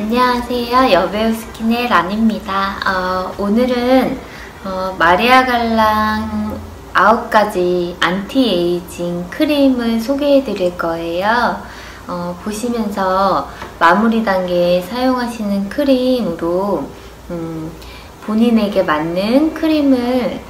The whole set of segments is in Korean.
안녕하세요. 여배우 스킨의 란입니다. 오늘은 마리아 갈랑 9가지 안티에이징 크림을 소개해 드릴 거예요. 보시면서 마무리 단계에 사용하시는 크림으로 본인에게 맞는 크림을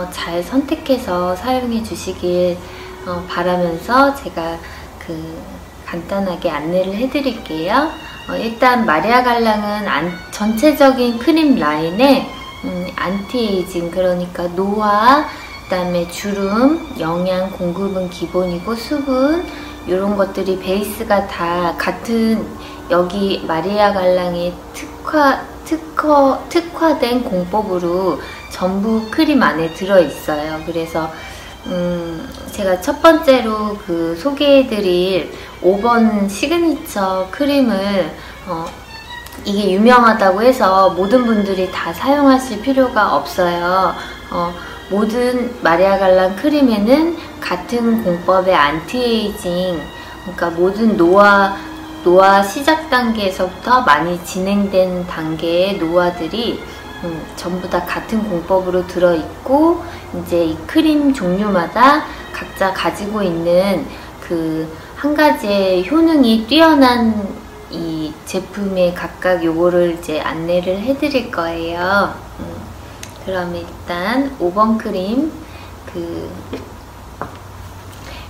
잘 선택해서 사용해 주시길 바라면서 제가 간단하게 안내를 해 드릴게요. 일단 마리아 갈랑은 전체적인 크림 라인에 안티에이징, 그러니까 노화, 그 다음에 주름, 영양 공급은 기본이고 수분, 이런 것들이 베이스가 다 같은, 여기 마리아 갈랑의 특화된 공법으로 전부 크림 안에 들어있어요. 그래서 제가 첫 번째로 소개해드릴 5번 시그니처 크림을 이게 유명하다고 해서 모든 분들이 다 사용하실 필요가 없어요. 모든 마리아 갈랑 크림에는 같은 공법의 안티에이징, 그러니까 모든 노화 시작 단계에서부터 많이 진행된 단계의 노화들이 전부 다 같은 공법으로 들어있고, 이제 이 크림 종류마다 각자 가지고 있는 한 가지의 효능이 뛰어난 이 제품에 각각 요거를 이제 안내를 해드릴 거예요. 그럼 일단 5번 크림,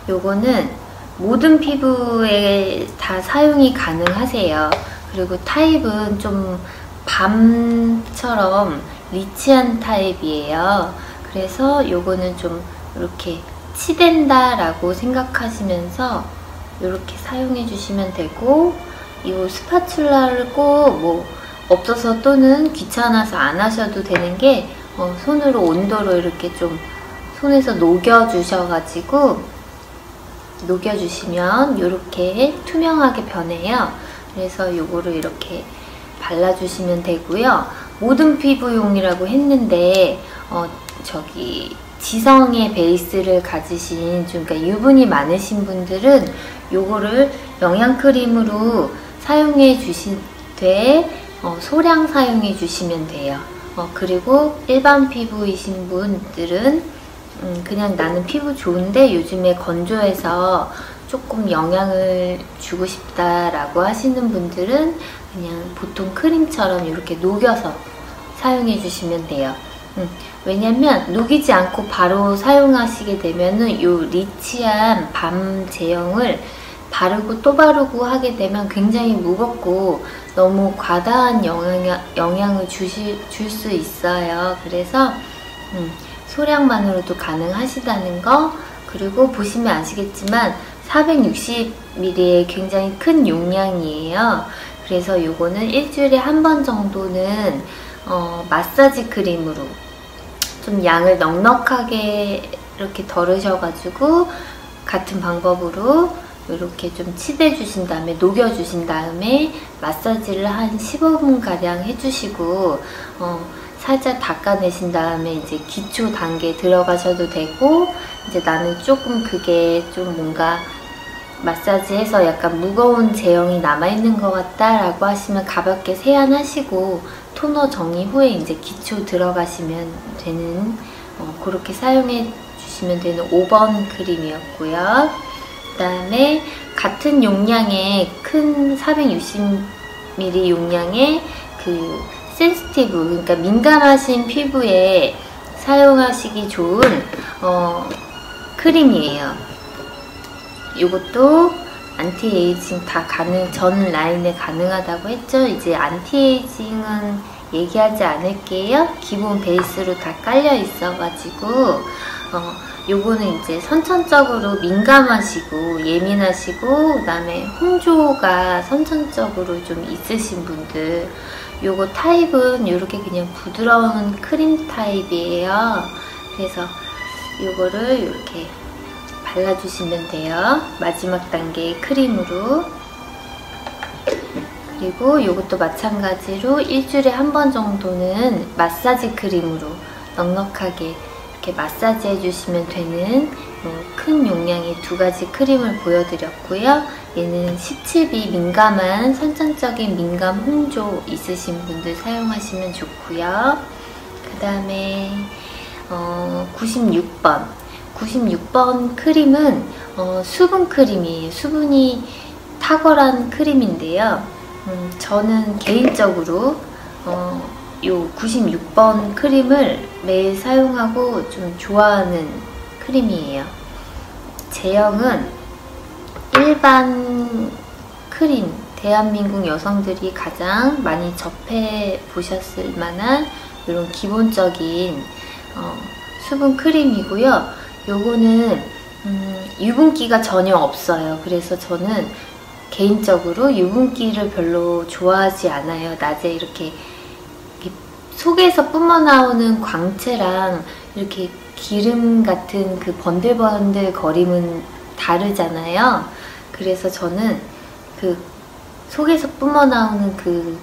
요거는 모든 피부에 다 사용이 가능하세요. 그리고 타입은 좀 밤처럼 리치한 타입이에요. 그래서 요거는 좀 이렇게 치댄다 라고 생각하시면서 이렇게 사용해 주시면 되고, 이 스파츌라를 꼭 없어서 또는 귀찮아서 안 하셔도 되는 게, 손으로 온도로 이렇게 좀 손에서 녹여주셔가지고 녹여주시면 이렇게 투명하게 변해요. 그래서 요거를 이렇게 발라주시면 되고요. 모든 피부용이라고 했는데 지성의 베이스를 가지신, 그러니까 유분이 많으신 분들은 요거를 영양크림으로 사용해 주시되 소량 사용해 주시면 돼요. 그리고 일반 피부이신 분들은 그냥 나는 피부 좋은데 요즘에 건조해서 조금 영양을 주고 싶다라고 하시는 분들은 그냥 보통 크림처럼 이렇게 녹여서 사용해 주시면 돼요. 왜냐면 녹이지 않고 바로 사용하시게 되면은 요 리치한 밤 제형을 바르고 또 바르고 하게 되면 굉장히 무겁고 너무 과다한 영향을 줄 수 있어요. 그래서 소량만으로도 가능하시다는 거. 그리고 보시면 아시겠지만 460ml의 굉장히 큰 용량이에요. 그래서 요거는 일주일에 한 번 정도는 마사지 크림으로 좀 양을 넉넉하게 이렇게 덜으셔가지고 같은 방법으로 이렇게 좀 치대 주신 다음에 녹여 주신 다음에 마사지를 한 15분 가량 해주시고 살짝 닦아내신 다음에 이제 기초 단계에 들어가셔도 되고, 이제 나는 조금 그게 좀 뭔가 마사지해서 약간 무거운 제형이 남아있는 것 같다 라고 하시면 가볍게 세안하시고 토너 정리 후에 이제 기초 들어가시면 되는, 그렇게 사용해 주시면 되는 5번 크림이었고요. 그 다음에 같은 용량의 큰 460ml 용량의 센시티브, 그러니까 민감하신 피부에 사용하시기 좋은 크림이에요. 이것도 안티에이징 전 라인에 가능하다고 했죠. 이제 안티에이징은 얘기하지 않을게요. 기본 베이스로 다 깔려 있어가지고 요거는 이제 선천적으로 민감하시고 예민하시고, 그 다음에 홍조가 선천적으로 좀 있으신 분들, 요거 타입은 이렇게 그냥 부드러운 크림 타입이에요. 그래서 요거를 이렇게 발라주시면 돼요. 마지막 단계의 크림으로. 그리고 요것도 마찬가지로 일주일에 한 번 정도는 마사지 크림으로 넉넉하게 이렇게 마사지 해주시면 되는 큰 용량의 두 가지 크림을 보여드렸고요. 얘는 17비 민감한 선천적인 민감 홍조 있으신 분들 사용하시면 좋고요. 그 다음에 96번 크림은 수분 크림이에요. 수분이 탁월한 크림인데요. 저는 개인적으로 요 96번 크림을 매일 사용하고 좀 좋아하는 크림이에요. 제형은 일반 크림, 대한민국 여성들이 가장 많이 접해 보셨을 만한 이런 기본적인 수분 크림이고요. 요거는 유분기가 전혀 없어요. 그래서 저는 개인적으로 유분기를 별로 좋아하지 않아요. 낮에 이렇게 속에서 뿜어나오는 광채랑 이렇게 기름 같은 그 번들번들 거림은 다르잖아요. 그래서 저는 그 속에서 뿜어나오는 그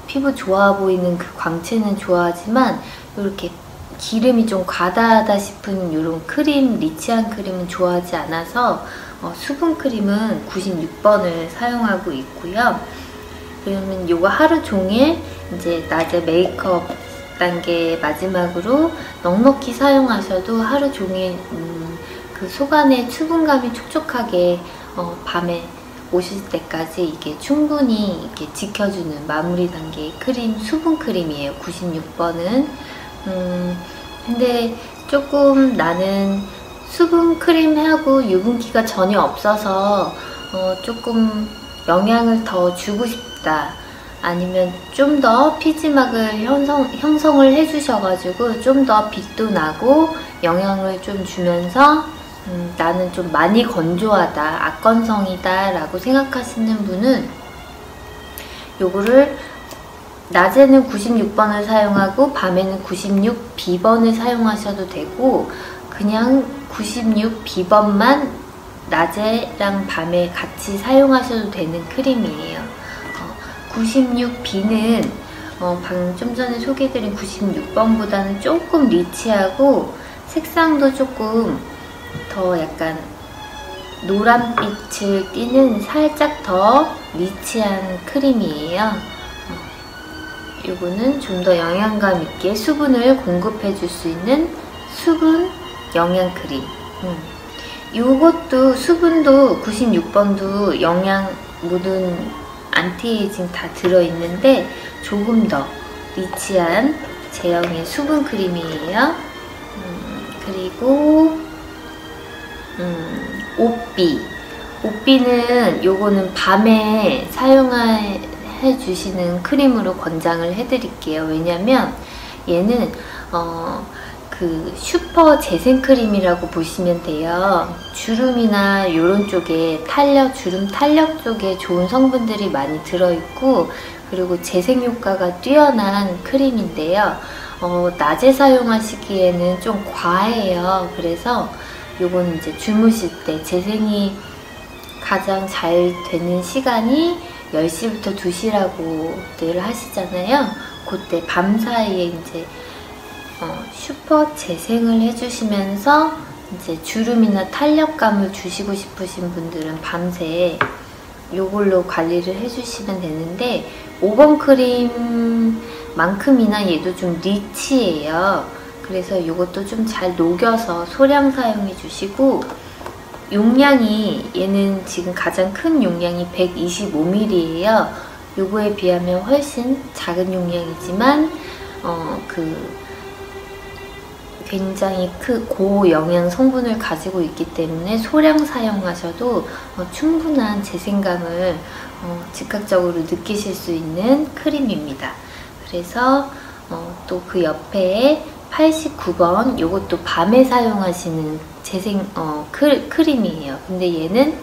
피부 좋아 보이는 그 광채는 좋아하지만 이렇게 기름이 좀 과다하다 싶은 이런 크림, 리치한 크림은 좋아하지 않아서 수분 크림은 96번을 사용하고 있고요. 그러면 이거 하루 종일 이제 낮에 메이크업 단계 마지막으로 넉넉히 사용하셔도 하루 종일 그 속안에 수분감이 촉촉하게 밤에 오실 때까지 이게 충분히 이렇게 지켜주는 마무리 단계의 크림, 수분 크림이에요. 96번은. 근데 조금 나는 수분 크림하고 유분기가 전혀 없어서 조금 영양을 더 주고 싶다. 아니면 좀 더 피지막을 형성을 해주셔가지고 좀 더 빛도 나고 영양을 좀 주면서 나는 좀 많이 건조하다, 악건성이다 라고 생각하시는 분은 요거를 낮에는 96번을 사용하고 밤에는 96B번을 사용하셔도 되고 그냥 96B번만 낮에랑 밤에 같이 사용하셔도 되는 크림이에요. 96B는 방금 좀 전에 소개해드린 96번보다는 조금 리치하고 색상도 조금 더 약간 노란빛을 띠는 살짝 더 리치한 크림이에요. 요거는 좀 더 영양감 있게 수분을 공급해 줄 수 있는 수분 영양 크림. 요것도 수분도 96번도 영양 모든 안티에이징 다 들어있는데 조금 더 리치한 제형의 수분 크림이에요. 그리고 오삐는 요거는 밤에 사용해 주시는 크림으로 권장을 해드릴게요. 왜냐면 얘는 그 슈퍼 재생 크림이라고 보시면 돼요. 주름이나 이런 쪽에 주름 탄력 쪽에 좋은 성분들이 많이 들어있고 그리고 재생 효과가 뛰어난 크림인데요. 낮에 사용하시기에는 좀 과해요. 그래서 요건 이제 주무실 때 재생이 가장 잘 되는 시간이 10시부터 2시라고 늘 하시잖아요. 그때 밤 사이에 이제 슈퍼 재생을 해주시면서 이제 주름이나 탄력감을 주시고 싶으신 분들은 밤새 요걸로 관리를 해주시면 되는데 5번 크림만큼이나 얘도 좀 리치해요. 그래서 이것도 좀 잘 녹여서 소량 사용해 주시고 용량이 얘는 지금 가장 큰 용량이 125ml예요. 요거에 비하면 훨씬 작은 용량이지만 굉장히 고영양 성분을 가지고 있기 때문에 소량 사용하셔도 충분한 재생감을 즉각적으로 느끼실 수 있는 크림입니다. 그래서 또 그 옆에 89번 요것도 밤에 사용하시는 재생 크림이에요. 근데 얘는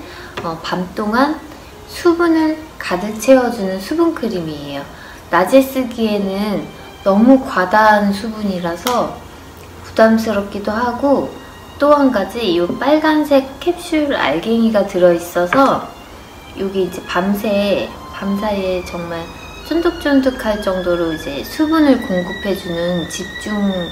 밤 동안 수분을 가득 채워주는 수분 크림이에요. 낮에 쓰기에는 너무 과다한 수분이라서 부담스럽기도 하고 또 한 가지 이 빨간색 캡슐 알갱이가 들어있어서 여기 이제 밤사이에 정말 쫀득쫀득할 정도로 이제 수분을 공급해주는 집중을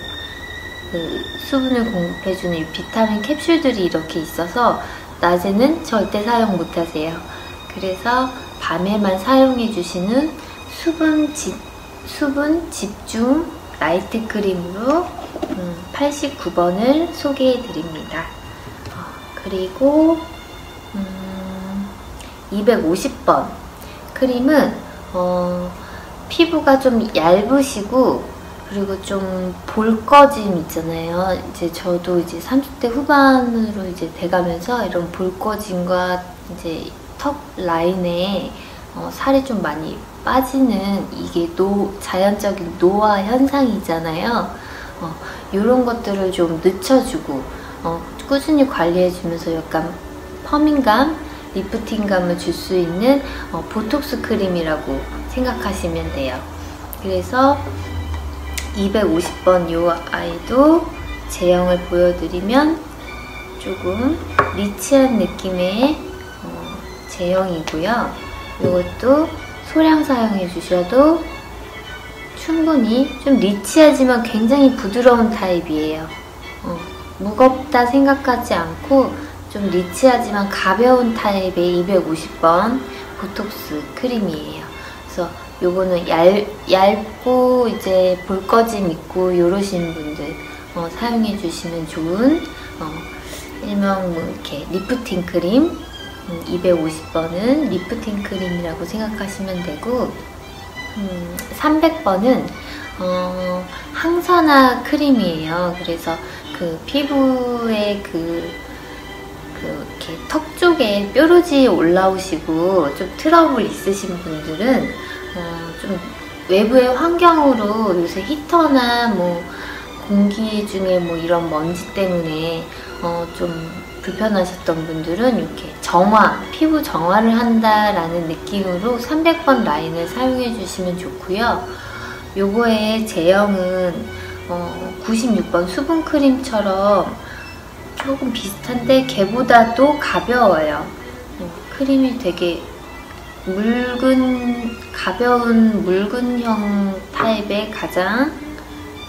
그 수분을 공급해주는 이 비타민 캡슐들이 이렇게 있어서 낮에는 절대 사용 못하세요. 그래서 밤에만 사용해 주시는 수분 집중 라이트 크림으로 89번을 소개해 드립니다. 그리고 250번 크림은 피부가 좀 얇으시고 그리고 좀 볼거짐 있잖아요. 이제 저도 이제 30대 후반으로 이제 돼가면서 이런 볼거짐과 이제 턱 라인에 살이 좀 많이 빠지는 이게 자연적인 노화 현상이잖아요. 이런 것들을 좀 늦춰주고 꾸준히 관리해주면서 약간 펌밍감, 리프팅감을 줄 수 있는 보톡스 크림이라고 생각하시면 돼요. 그래서 250번 이 아이도 제형을 보여드리면 조금 리치한 느낌의 제형이고요. 이것도 소량 사용해 주셔도 충분히 좀 리치하지만 굉장히 부드러운 타입이에요. 무겁다 생각하지 않고 좀 리치하지만 가벼운 타입의 250번 보톡스 크림이에요. 그래서 요거는 얇고 이제 볼거짐 있고 요러신 분들 사용해 주시면 좋은 일명 이렇게 리프팅 크림 250번은 리프팅 크림이라고 생각하시면 되고 300번은 항산화 크림이에요. 그래서 그 피부에 이렇게 턱 쪽에 뾰루지 올라오시고 좀 트러블 있으신 분들은 좀 외부의 환경으로 요새 히터나 뭐 공기 중에 뭐 이런 먼지 때문에 좀 불편하셨던 분들은 이렇게 피부 정화를 한다라는 느낌으로 300번 라인을 사용해 주시면 좋고요. 요거의 제형은 96번 수분 크림처럼 조금 비슷한데 걔보다도 가벼워요. 크림이 되게 가벼운 묽은형 타입의 가장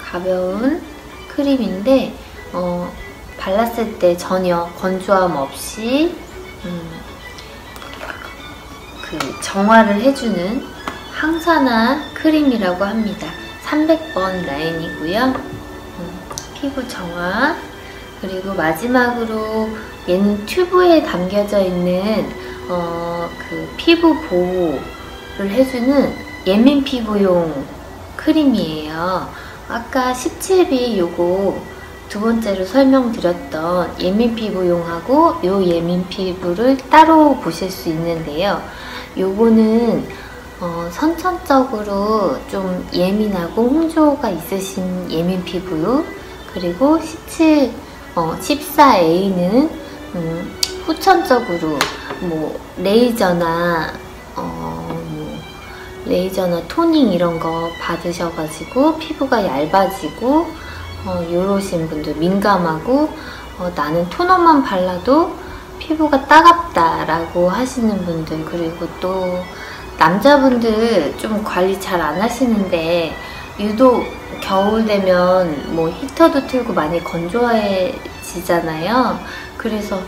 가벼운 크림인데 발랐을 때 전혀 건조함 없이 그 정화를 해주는 항산화 크림이라고 합니다. 300번 라인이고요. 피부 정화. 그리고 마지막으로 얘는 튜브에 담겨져 있는 그 피부 보호를 해주는 예민 피부용 크림이에요. 아까 17비 요거 두 번째로 설명드렸던 예민 피부용하고 요 예민 피부를 따로 보실 수 있는데요. 요거는 선천적으로 좀 예민하고 홍조가 있으신 예민 피부, 그리고 14A는 후천적으로 뭐 레이저나 토닝 이런 거 받으셔가지고 피부가 얇아지고 요러신 분들, 민감하고 나는 토너만 발라도 피부가 따갑다라고 하시는 분들, 그리고 또 남자분들 좀 관리 잘 안 하시는데 유독 겨울 되면 뭐 히터도 틀고 많이 건조해지잖아요. 그래서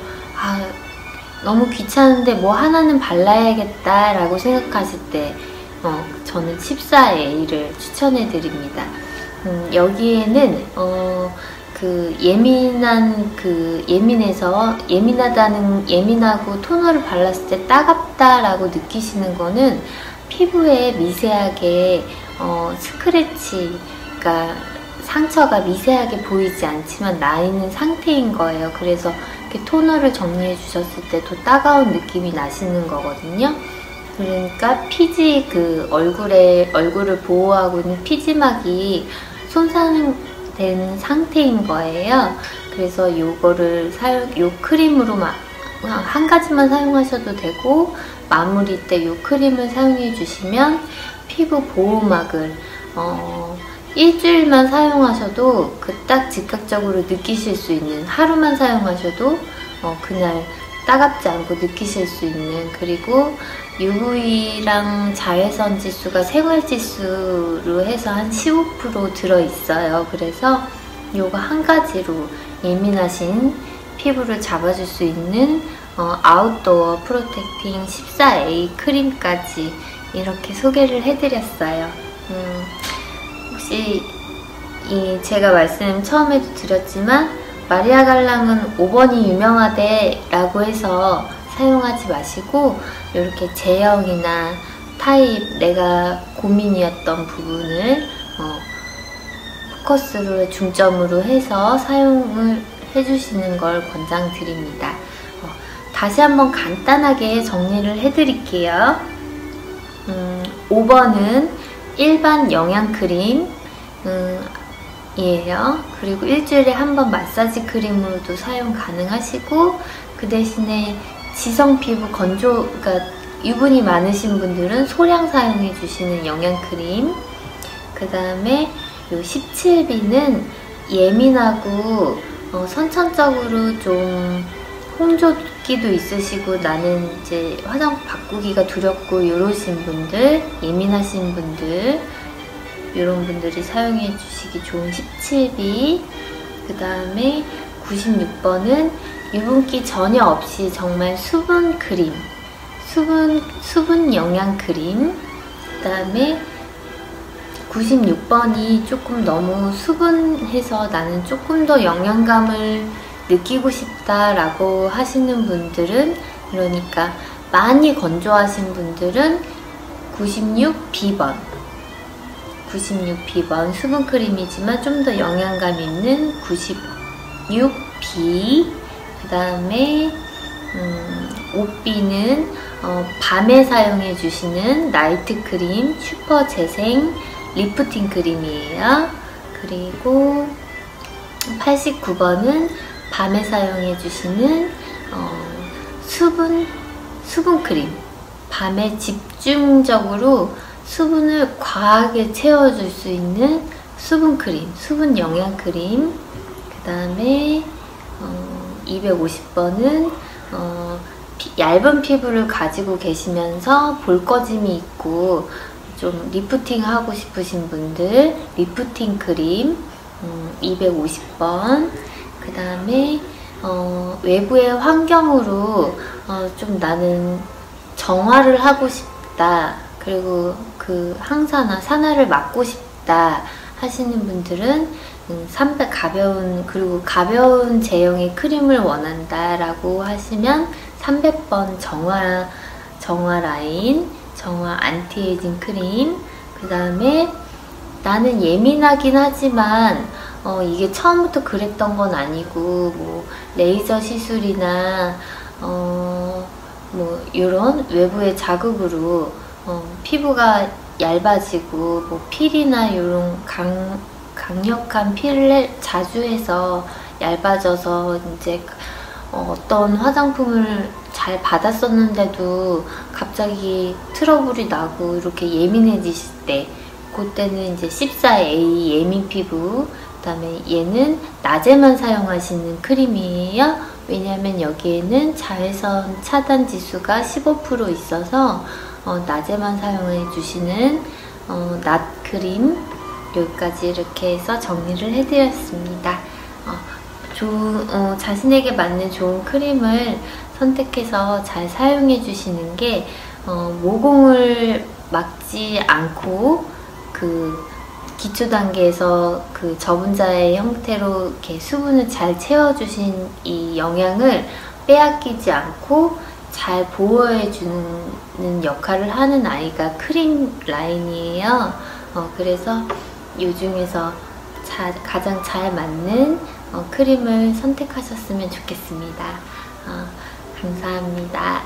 너무 귀찮은데 뭐 하나는 발라야겠다 라고 생각하실 때 저는 14A를 추천해 드립니다. 여기에는 예민하고 토너를 발랐을 때 따갑다라고 느끼시는 거는 피부에 미세하게 스크래치가 상처가 미세하게 보이지 않지만 나 있는 상태인 거예요. 그래서 이렇게 토너를 정리해 주셨을 때 더 따가운 느낌이 나시는 거거든요. 그러니까 피지 얼굴을 보호하고 있는 피지막이 손상된 상태인 거예요. 그래서 요 크림으로 한 가지만 사용하셔도 되고 마무리 때 요 크림을 사용해 주시면 피부 보호막을 일주일만 사용하셔도 딱 즉각적으로 느끼실 수 있는, 하루만 사용하셔도 그날 따갑지 않고 느끼실 수 있는, 그리고 UV랑 자외선 지수가 생활 지수로 해서 한 15% 들어있어요. 그래서 요거 한 가지로 예민하신 피부를 잡아줄 수 있는 아웃도어 프로텍팅 14A 크림까지 이렇게 소개를 해드렸어요. 혹시 제가 말씀 처음에도 드렸지만 마리아 갈랑은 5번이 유명하대 라고 해서 사용하지 마시고 이렇게 제형이나 타입, 내가 고민이었던 부분을 포커스로 중점으로 해서 사용을 해주시는 걸 권장드립니다. 다시 한번 간단하게 정리를 해드릴게요. 5번은 일반 영양크림 이에요. 그리고 일주일에 한 번 마사지 크림으로도 사용 가능하시고, 그 대신에 지성 피부 그러니까 유분이 많으신 분들은 소량 사용해 주시는 영양크림. 그 다음에 요 17B는 예민하고 선천적으로 좀 홍조기도 있으시고 나는 이제 화장품 바꾸기가 두렵고 이러신 분들, 예민하신 분들, 이런 분들이 사용해 주시기 좋은 17B. 그 다음에 96번은 유분기 전혀 없이 정말 수분 크림, 수분 영양 크림. 그 다음에 96번이 조금 너무 수분해서 나는 조금 더 영양감을 느끼고 싶다라고 하시는 분들은, 그러니까 많이 건조하신 분들은 96B번 96B번 수분크림이지만 좀 더 영양감 있는 96B. 그 다음에 5B는 밤에 사용해 주시는 나이트 크림 슈퍼 재생 리프팅 크림이에요. 그리고 89번은 밤에 사용해 주시는 수분 크림, 밤에 집중적으로 수분을 과하게 채워줄 수 있는 수분 크림, 수분 영양 크림. 그 다음에 250번은 얇은 피부를 가지고 계시면서 볼 꺼짐이 있고 좀 리프팅 하고 싶으신 분들 리프팅 크림 250번. 그 다음에 외부의 환경으로 좀 나는 정화를 하고 싶다, 그리고 그 항산화, 산화를 막고 싶다 하시는 분들은 그리고 가벼운 제형의 크림을 원한다 라고 하시면 300번 정화 라인, 정화 안티에이징 크림. 그 다음에 나는 예민하긴 하지만 이게 처음부터 그랬던 건 아니고 뭐 레이저 시술이나 뭐 이런 외부의 자극으로 피부가 얇아지고 뭐 필이나 이런 강력한 필을 자주 해서 얇아져서 이제 어떤 화장품을 잘 받았었는데도 갑자기 트러블이 나고 이렇게 예민해지실 때, 그때는 이제 14A 예민 피부. 그 다음에 얘는 낮에만 사용하시는 크림이에요. 왜냐하면 여기에는 자외선 차단 지수가 15% 있어서 낮에만 사용해 주시는 낮 크림. 여기까지 이렇게 해서 정리를 해드렸습니다. 자신에게 맞는 좋은 크림을 선택해서 잘 사용해 주시는 게 모공을 막지 않고 그 기초 단계에서 그 저분자의 형태로 이렇게 수분을 잘 채워주신 이 영양을 빼앗기지 않고 잘 보호해주는 역할을 하는 아이가 크림 라인이에요. 그래서 이 중에서 가장 잘 맞는 크림을 선택하셨으면 좋겠습니다. 감사합니다.